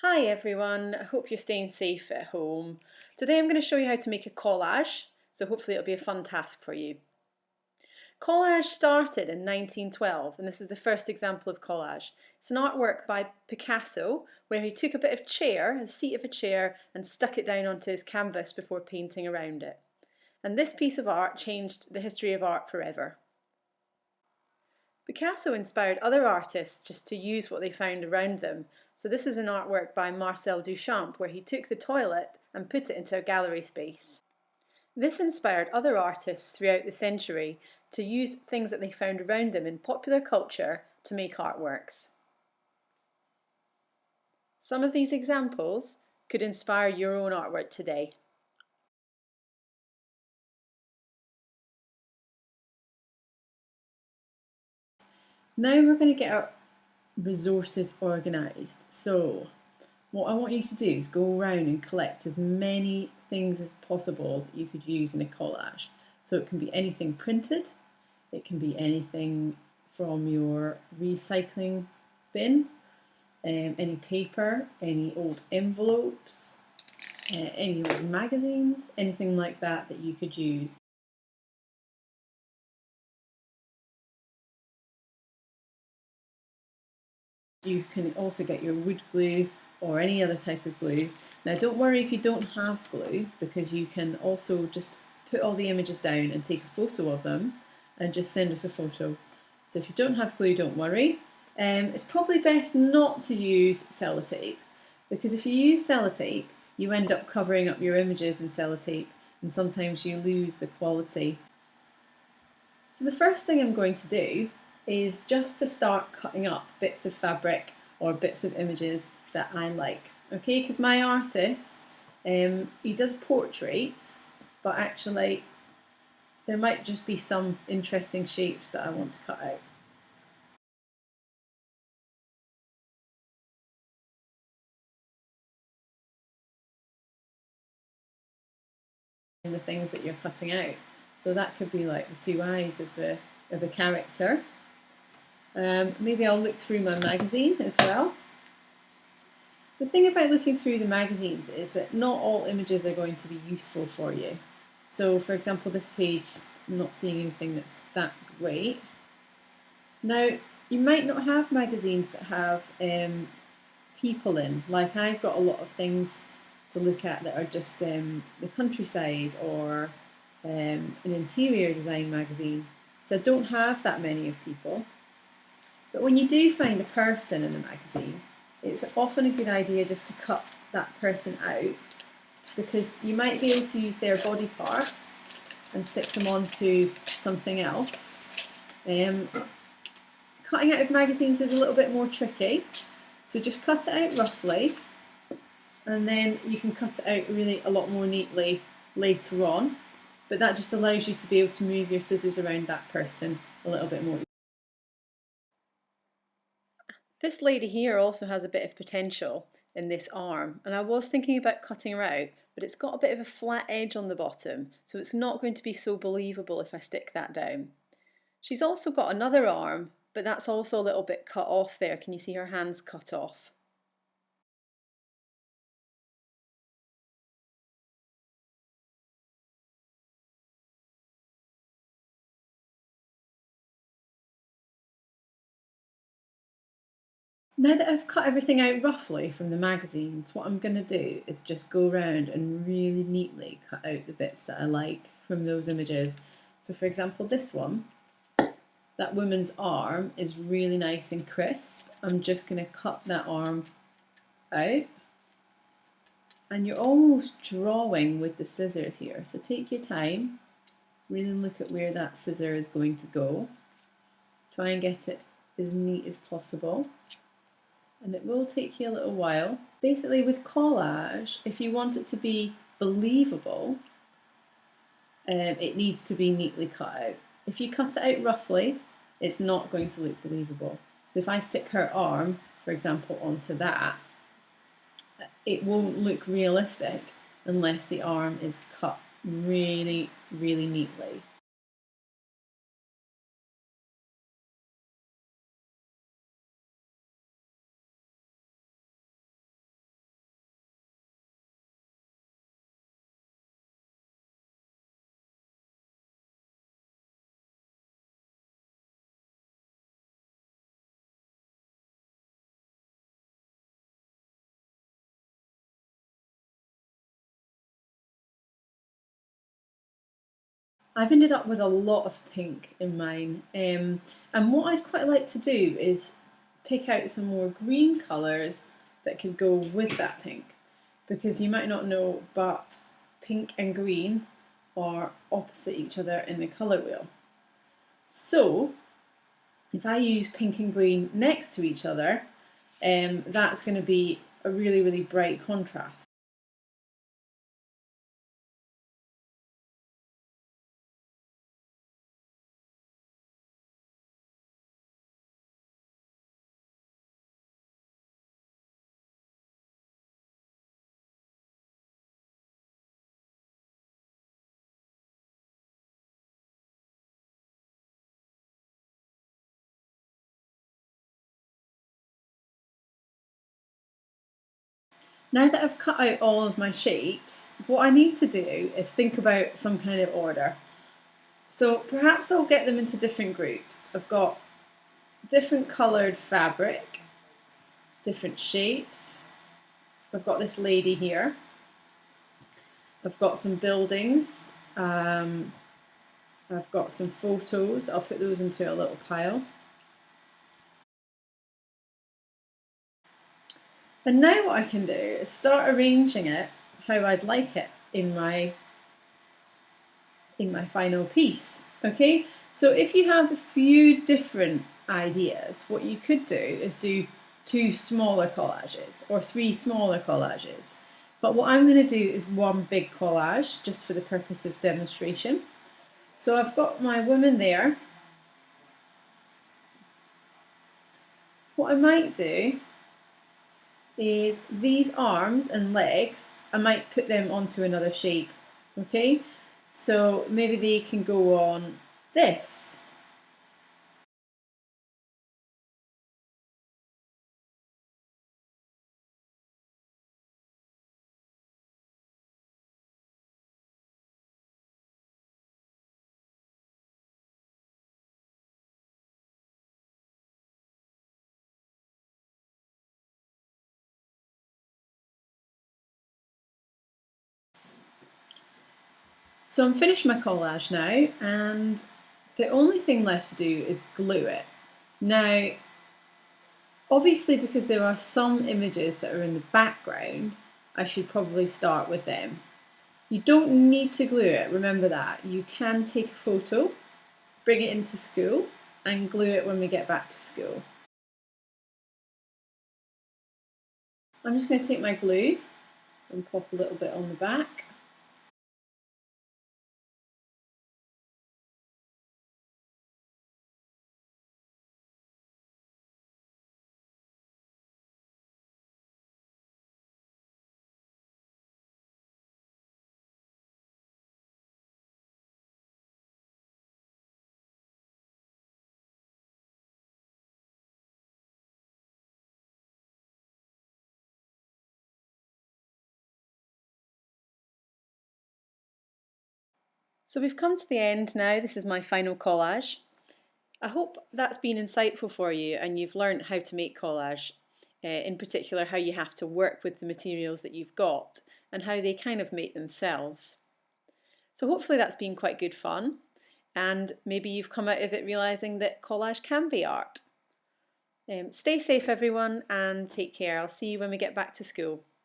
Hi everyone, I hope you're staying safe at home. Today I'm going to show you how to make a collage, so hopefully it'll be a fun task for you. Collage started in 1912 and this is the first example of collage. It's an artwork by Picasso where he took a bit of chair, a seat of a chair, and stuck it down onto his canvas before painting around it. And this piece of art changed the history of art forever. Picasso inspired other artists just to use what they found around them. So this is an artwork by Marcel Duchamp where he took the toilet and put it into a gallery space. This inspired other artists throughout the century to use things that they found around them in popular culture to make artworks. Some of these examples could inspire your own artwork today. Now we're going to get our resources organised. So what I want you to do is go around and collect as many things as possible that you could use in a collage. So it can be anything printed, it can be anything from your recycling bin, any paper, any old envelopes, any old magazines, anything like that that you could use. You can also get your wood glue or any other type of glue. Now don't worry if you don't have glue, because you can also just put all the images down and take a photo of them and just send us a photo. So if you don't have glue, don't worry. It's probably best not to use sellotape, because if you use sellotape you end up covering up your images in sellotape and sometimes you lose the quality. So the first thing I'm going to do is just to start cutting up bits of fabric or bits of images that I like. Okay, because my artist, he does portraits, but actually there might just be some interesting shapes that I want to cut out. And the things that you're cutting out. So that could be like the two eyes of a character. Maybe I'll look through my magazine as well. The thing about looking through the magazines is that not all images are going to be useful for you. So for example, this page, I'm not seeing anything that's that great. Now, you might not have magazines that have people in, like I've got a lot of things to look at that are just the countryside or an interior design magazine. So I don't have that many of people. But when you do find a person in a magazine, it's often a good idea just to cut that person out, because you might be able to use their body parts and stick them onto something else. Cutting out of magazines is a little bit more tricky, so just cut it out roughly and then you can cut it out really a lot more neatly later on, but that just allows you to be able to move your scissors around that person a little bit more. This lady here also has a bit of potential in this arm, and I was thinking about cutting her out, but it's got a bit of a flat edge on the bottom, so it's not going to be so believable if I stick that down. She's also got another arm, but that's also a little bit cut off there. Can you see her hands cut off? Now that I've cut everything out roughly from the magazines, what I'm going to do is just go around and really neatly cut out the bits that I like from those images. So for example, this one, that woman's arm is really nice and crisp. I'm just going to cut that arm out. And you're almost drawing with the scissors here. So take your time, really look at where that scissor is going to go. Try and get it as neat as possible. And it will take you a little while. Basically with collage, if you want it to be believable, it needs to be neatly cut out. If you cut it out roughly, it's not going to look believable. So if I stick her arm, for example, onto that, it won't look realistic unless the arm is cut really, really neatly. I've ended up with a lot of pink in mine, and what I'd quite like to do is pick out some more green colours that could go with that pink, because you might not know, but pink and green are opposite each other in the colour wheel. So if I use pink and green next to each other, that's going to be a really, really bright contrast. Now that I've cut out all of my shapes, what I need to do is think about some kind of order. So perhaps I'll get them into different groups. I've got different coloured fabric, different shapes. I've got this lady here. I've got some buildings. I've got some photos. I'll put those into a little pile. And now what I can do is start arranging it how I'd like it in my final piece. Okay, so if you have a few different ideas, what you could do is do 2 smaller collages or 3 smaller collages. But what I'm going to do is one big collage just for the purpose of demonstration. So I've got my woman there. What I might do is these arms and legs, I might put them onto another shape, okay? So maybe they can go on this. So I'm finished my collage now, and the only thing left to do is glue it. Now, obviously because there are some images that are in the background, I should probably start with them. You don't need to glue it, remember that. You can take a photo, bring it into school, and glue it when we get back to school. I'm just going to take my glue and pop a little bit on the back. So we've come to the end now. This is my final collage. I hope that's been insightful for you and you've learned how to make collage, in particular how you have to work with the materials that you've got and how they kind of make themselves. So hopefully that's been quite good fun, and maybe you've come out of it realising that collage can be art. Stay safe everyone and take care. I'll see you when we get back to school.